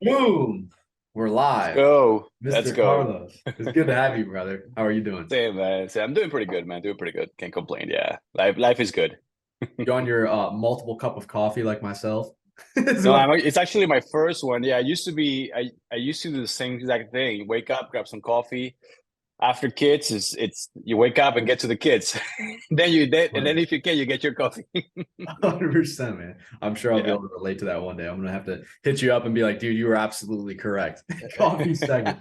Boom! We're Let's live. go. Let's Mr. go. Carlos. It's good to have you, brother. How are you doing? Same, man. I'm doing pretty good, man. Doing pretty good. Can't complain. Yeah. Life is good. You on your multiple cup of coffee like myself as No, well? it's actually my first one. Yeah, I used to do the same exact thing. Wake up, grab some coffee. After kids, it's you wake up and get to the kids. And then if you can, you get your coffee. 100%, man. I'm sure I'll be Yeah. able to relate to that one day. I'm gonna have to hit you up and be like, dude, you were absolutely correct. Coffee second.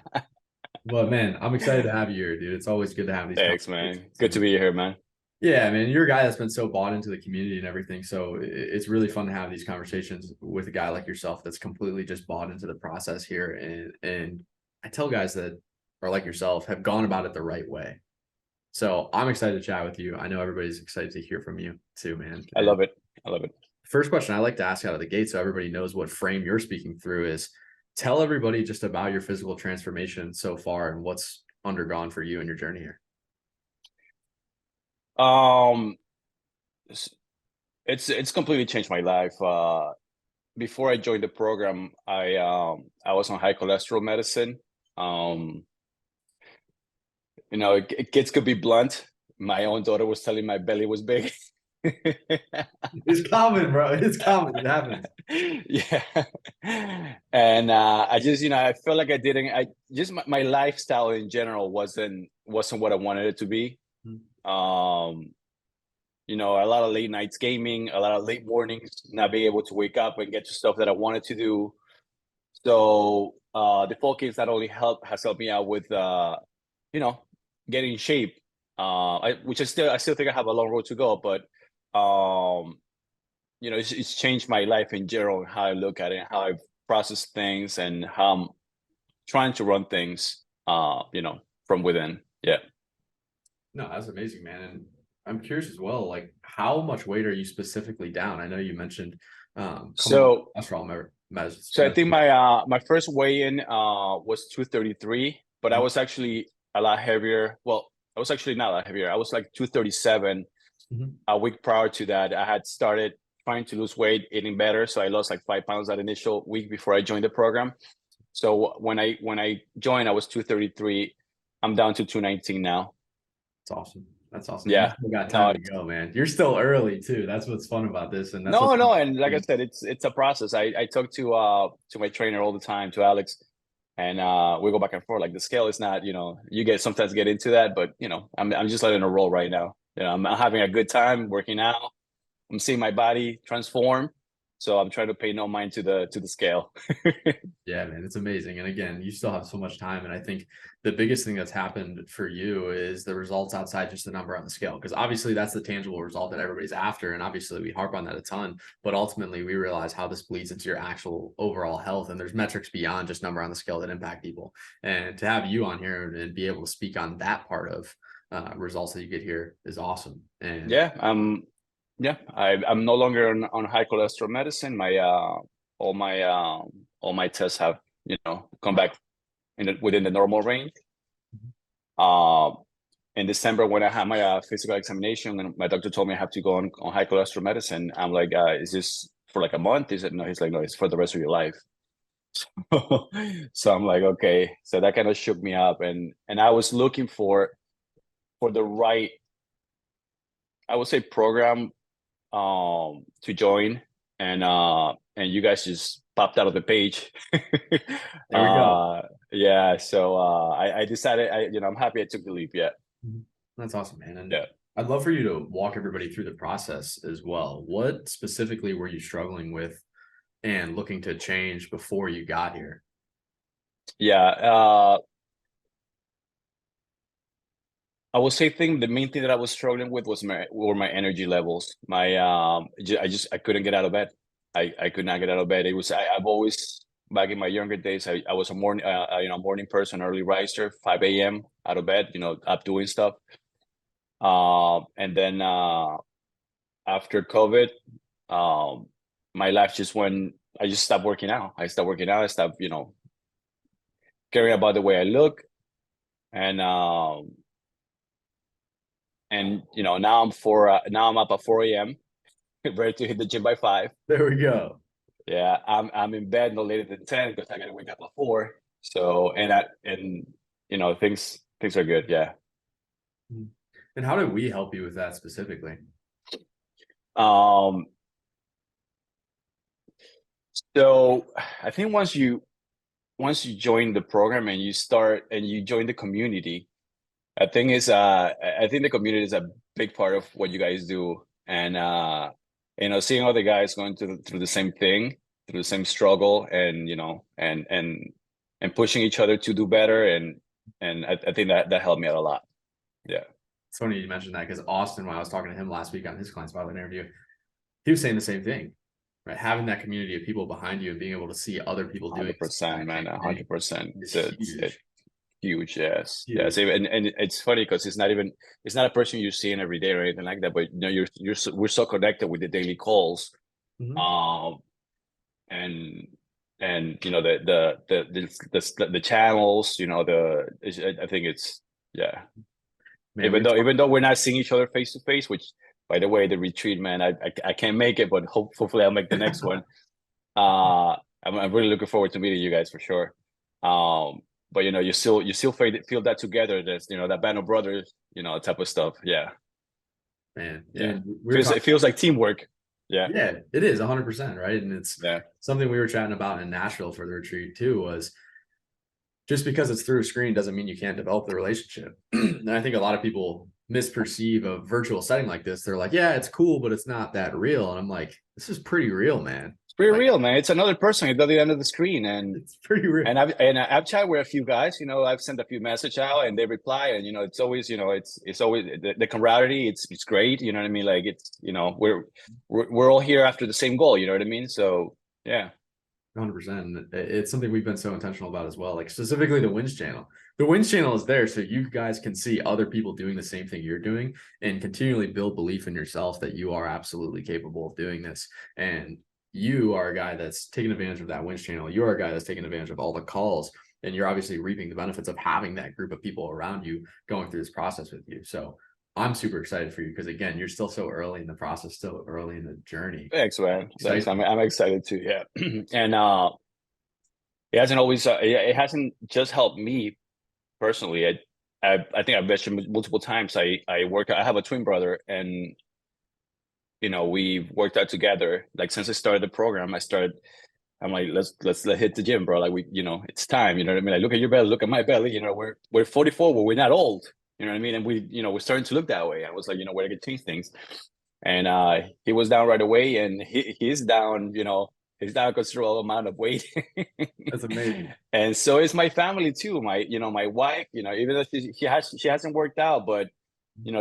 But man, I'm excited to have you here, dude. It's always good to have these Thanks, man. conversations. Good to be here, man. Yeah, man, you're a guy that's been so bought into the community and everything. So it's really fun to have these conversations with a guy like yourself that's completely just bought into the process here. And I tell guys that are like yourself have gone about it the right way. So I'm excited to chat with you. I know everybody's excited to hear from you too, man. I And love it. I love it. first question I like to ask out of the gate so everybody knows what frame you're speaking through is tell everybody just about your physical transformation so far and what's undergone for you in your journey here. Um, it's completely changed my life. Before I joined the program, I was on high cholesterol medicine. Um, kids could be blunt. My own daughter was telling my belly was big. It's common, bro. It's common. It happens. Yeah. And I just, I felt like I just my lifestyle in general wasn't what I wanted it to be. Um, a lot of late nights gaming, a lot of late mornings, not being able to wake up and get to stuff that I wanted to do. So the focus not only has helped me out with you know, getting in shape, which I still think I have a long road to go, but it's changed my life in general, how I look at it, how I process things, and how I'm trying to run things, from within. Yeah. No, that's amazing, man. And I'm curious as well, like how much weight are you specifically down? I know you mentioned coming off So cholesterol So I think my first weigh-in was 233, but I Mhm. was actually a lot heavier. Well, I was actually not a lot heavier. I was like 237 Mhm. a week prior to that. I had started trying to lose weight, eating better, so I lost like 5 pounds that initial week before I joined the program. So when I joined, I was 233. I'm down to 219 now. That's awesome. That's awesome. And you Yeah. still got No, time to go, man. You're still early too. That's what's fun about this. And that's what no, and like I said, it's a process. I talk to my trainer all the time, to Alex, and we go back and forth. Like the scale is not, you get sometimes get into that, but I'm just letting it roll right now. I'm having a good time working out. I'm seeing my body transform, so I'm trying to pay no mind to the scale. Yeah, man, it's amazing. And again, you still have so much time. And I think the biggest thing that's happened for you is the results outside just the number on the scale. Because obviously that's the tangible result that everybody's after. And obviously we harp on that a ton. But ultimately we realize how this bleeds into your actual overall health. And there's metrics beyond just number on the scale that impact people. And to have you on here and be able to speak on that part of results that you get here is awesome. And Yeah, I'm no longer on high cholesterol medicine. My all my all my tests have come back within the normal range. Um, in December when I had my physical examination, and my doctor told me I have to go on high cholesterol medicine. I'm like, is this for like a month? He said, no. He's like, no, it's for the rest of your life. So I'm like, okay. So that kind of shook me up, and I was looking for the right, I would say, program to join, and you guys just popped out of the page. there we go. Yeah. So I decided, I'm happy I took the leap. Yeah. Mhm. That's awesome, man. And Yeah. I'd love for you to walk everybody through the process as well. What specifically were you struggling with and looking to change before you got here? Yeah. I would say the main thing that I was struggling with were my energy levels. I couldn't get out of bed. I could not get out of bed. I've always, back in my younger days, I was a morning person, early riser, 5 a.m. out of bed, up doing stuff. And then after COVID, um, my life just went. I just stopped working out. I stopped working out. I stopped, caring about the way I look, and now I'm up at 4 a.m. ready to hit the gym by 5. There we go. Yeah, I'm in bed no later than 10 because I gotta wake up at 4. So and things are good. Yeah. Mhm. And how did we help you with that specifically? Um. So I think once you join the program and you join the community, I think the community is a big part of what you guys do, and seeing other guys going through the same thing, through the same struggle, and and pushing each other to do better, and I think that helped me out a lot. Yeah, It's funny you mentioned that because Austin, when I was talking to him last week on his client spotlight interview, he was saying the same thing, right? Having that community of people behind you and being able to see other people doing the 100%, man, same thing 100%. is It's huge. huge, yes, yes. Huge. And it's funny because it's not a person you're seeing every day or anything like that, but we're so connected with the daily calls. Mhm. Um, and the channels, I think it's, yeah, Man, we were even talking. though we're not seeing each other face to face, which, by the way, the retreat, man, I can't make it, but hopefully I'll make the next one. I'm really looking forward to meeting you guys for sure. But you still feel that together, there's that band of brothers, type of stuff. Yeah, Man, yeah. and we were It talking. feels like teamwork. Yeah, Yeah, it is 100%, right? And it's yeah. something we were chatting about in Nashville for the retreat too, was just because it's through a screen doesn't mean you can't develop the relationship. And I think a lot of people misperceive a virtual setting like this. They're like, yeah, it's cool, but it's not that real. And I'm like, this is pretty real, man. It's pretty Like, real, man. It's another person at the other end of the screen, it's pretty real. and I've chatted with a few guys. I've sent a few message out, and they reply, and it's always, it's always the camaraderie. It's great. You know what I mean? Like, it's, we're all here after the same goal. You know what I mean? So yeah. 100%. It's something we've been so intentional about as well. Like specifically the wins channel. The wins channel is there so you guys can see other people doing the same thing you're doing and continually build belief in yourself that you are absolutely capable of doing this. And you are a guy that's taking advantage of that wins channel. You're a guy that's taking advantage of all the calls. And you're obviously reaping the benefits of having that group of people around you going through this process with you. So I'm super excited for you because again, you're still so early in the process, still early in the journey. Thanks, man. Thanks. Excited. I'm excited too. Yeah. And it hasn't just helped me personally. I think I've mentioned multiple times. I have a twin brother, and we've worked out together. Like, since I started the program, I'm like, let's hit the gym, bro. Like, it's time. You know what I mean? Like, look at your belly, look at my belly. We're 44, but we're not old. You know what I mean? And we're starting to look that way. I was like, we're gonna change things. And he was down right away, and he's down. He's down a considerable amount of weight. That's amazing. And so is my family too. My wife. Even though she hasn't worked out, but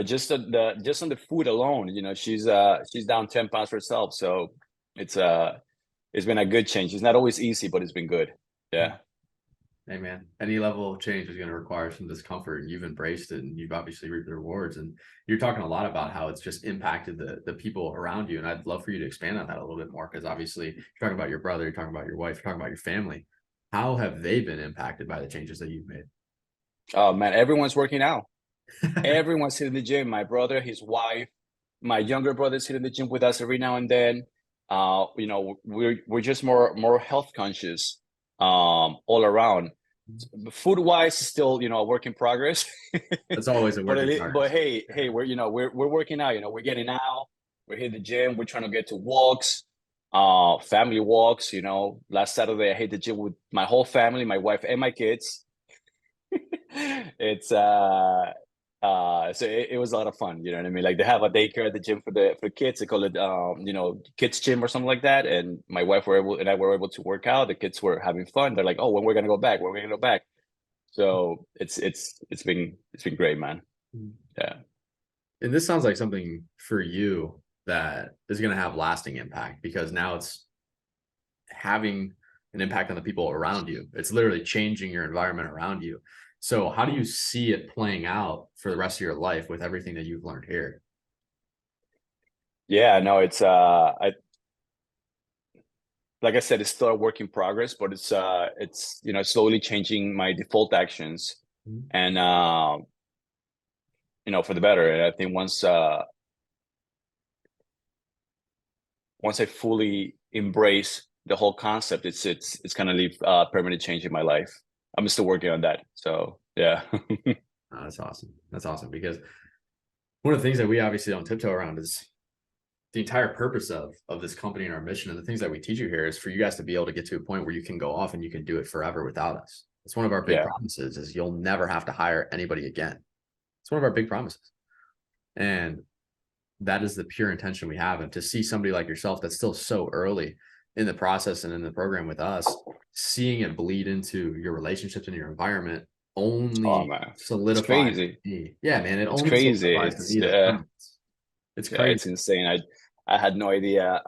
just on the food alone, she's down 10 pounds herself. So it's it's been a good change. It's not always easy, but it's been good. Yeah. Hey man, any level of change is going to require some discomfort, and you've embraced it, and you've obviously reaped the rewards. And you're talking a lot about how it's just impacted the people around you, and I'd love for you to expand on that a little bit more because obviously you're talking about your brother, you're talking about your wife, you're talking about your family. How have they been impacted by the changes that you've made? Oh man, everyone's working out. Everyone's hitting the gym. My brother, his wife, my younger brother's hitting the gym with us every now and then. We're just more health conscious, all around. Food wise, still, a work in progress. That's always a but work in progress. hey, we're working out. We're getting out. We're hitting the gym. We're trying to get to walks, family walks. Last Saturday I hit the gym with my whole family, my wife and my kids. It's so it was a lot of fun. You know what I mean? Like, they have a daycare at the gym for kids. They call it kids gym or something like that. And my wife and I were able to work out. The kids were having fun. They're like, oh, when we're gonna go back? When we're gonna go back? So it's been great, man. Yeah. And this sounds like something for you that is going to have lasting impact because now it's having an impact on the people around you. It's literally changing your environment around you. So how do you see it playing out for the rest of your life with everything that you've learned here? Yeah, no, it's I like I said, it's still a work in progress, but it's slowly changing my default actions, Mhm. and for the better. And I think once I fully embrace the whole concept, it's gonna leave permanent change in my life. I'm still working on that. So yeah. Oh, that's awesome. That's awesome, because one of the things that we obviously don't tiptoe around is the entire purpose of this company and our mission and the things that we teach you here is for you guys to be able to get to a point where you can go off and you can do it forever without us. It's one of our big Yeah. promises is you'll never have to hire anybody again. It's one of our big promises. And that is the pure intention we have. And to see somebody like yourself that's still so early in the process and in the program with us, seeing it bleed into your relationships and your environment only Man, it's solidifies crazy. me. Yeah, man, it It's only crazy. solidifies to It's me that it's yeah, crazy. it's insane. I had no idea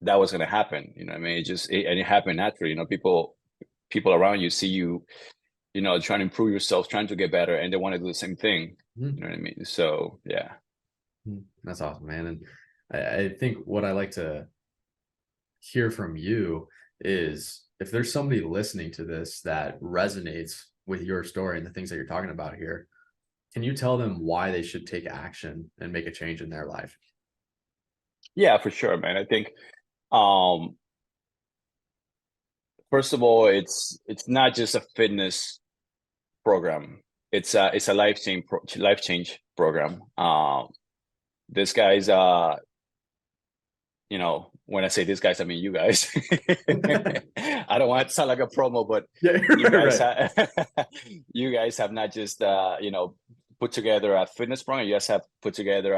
that was gonna happen. You know what I mean? And it happened naturally. You know, people around you see you, trying to improve yourself, trying to get better, and they want to do the same thing. You know what I mean? So yeah. That's awesome, man. And I think what I like to hear from you is if there's somebody listening to this that resonates with your story and the things that you're talking about here, can you tell them why they should take action and make a change in their life? Yeah, for sure, man. I think first of all, it's not just a fitness program. It's a life change program. This guy's when I say these guys, I mean you guys. I don't want it to sound like a promo, but Yeah, you guys right. you guys have not just put together a fitness program. You guys have put together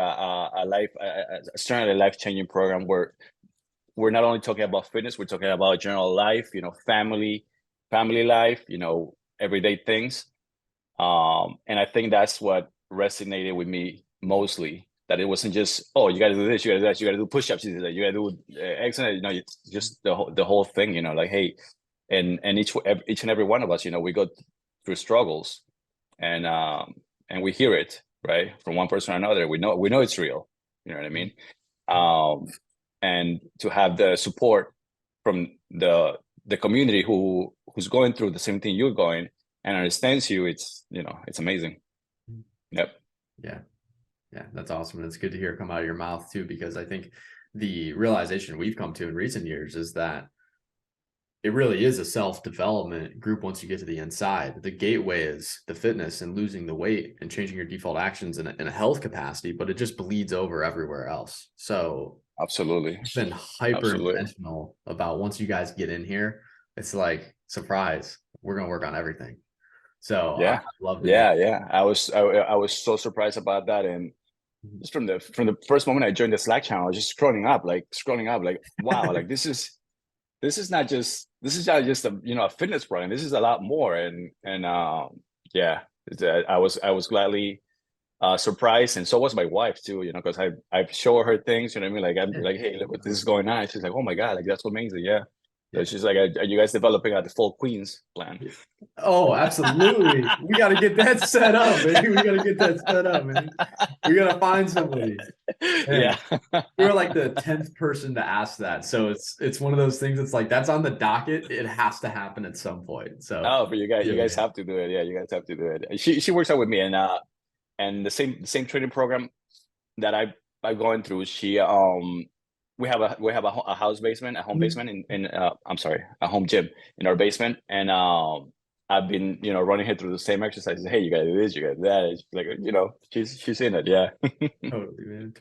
certainly a life changing program where we're not only talking about fitness, we're talking about general life, family life, everyday things. And I think that's what resonated with me mostly. That it wasn't just, oh, you got to do this, you got to do that, you got to do push-ups, you got to do exercise. It's just the whole thing. Like, hey, and each and every one of us, we go through struggles, and we hear it right from one person or another. We know it's real. You know what I mean? And to have the support from the community who's going through the same thing you're going and understands you, it's amazing. Yep. Yeah, that's awesome. And it's good to hear it come out of your mouth too, because I think the realization we've come to in recent years is that it really is a self-development group once you get to the inside. The gateway is the fitness and losing the weight and changing your default actions in a health capacity, but it just bleeds over everywhere else. So Absolutely. it's been hyper intentional about once you guys get in here, it's like, surprise, we're going to work on everything. So yeah, I love to yeah. I was so surprised about that. And just from the first moment I joined the Slack channel, I was just scrolling up, like, wow, like this is not just a fitness program. This is a lot more. And yeah, I was gladly surprised, and so was my wife too. Because I show her things. You know what I mean? Like I'm like, hey, look what this is going on. She's like, oh my god, like that's amazing. Yeah. So she's like, are you guys developing the full Queens plan? Oh, absolutely. We got to get that set up, man. We got to get that set up, man. We got to find somebody. Man, Yeah. you're like the 10th person to ask that. So it's one of those things. It's like, that's on the docket. It has to happen at some point. So Oh, but you guys have to do it. Yeah, you guys have to do it. She works out with me, and the same training program that I've gone through. She we have a house basement, a home basement in I'm sorry, a home gym in our basement, and I've been running her through the same exercises. Hey, you gotta do this, you gotta do that. It's like she's in it. Yeah. Totally, man.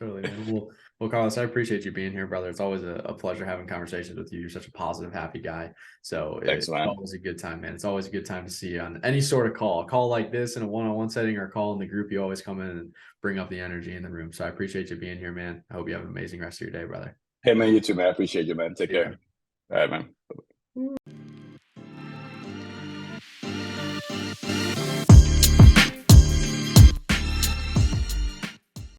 Well, Carlos, I appreciate you being here, brother. It's always a pleasure having conversations with you. You're such a positive, happy guy. So Thanks, it's man. always a good time, man. It's always a good time to see you on any sort of call. A call like this in a one-on-one setting or a call in the group. You always come in and bring up the energy in the room. So I appreciate you being here, man. I hope you have an amazing rest of your day, brother. Hey, man, you too, man. I appreciate you, man. Take care. All right, man.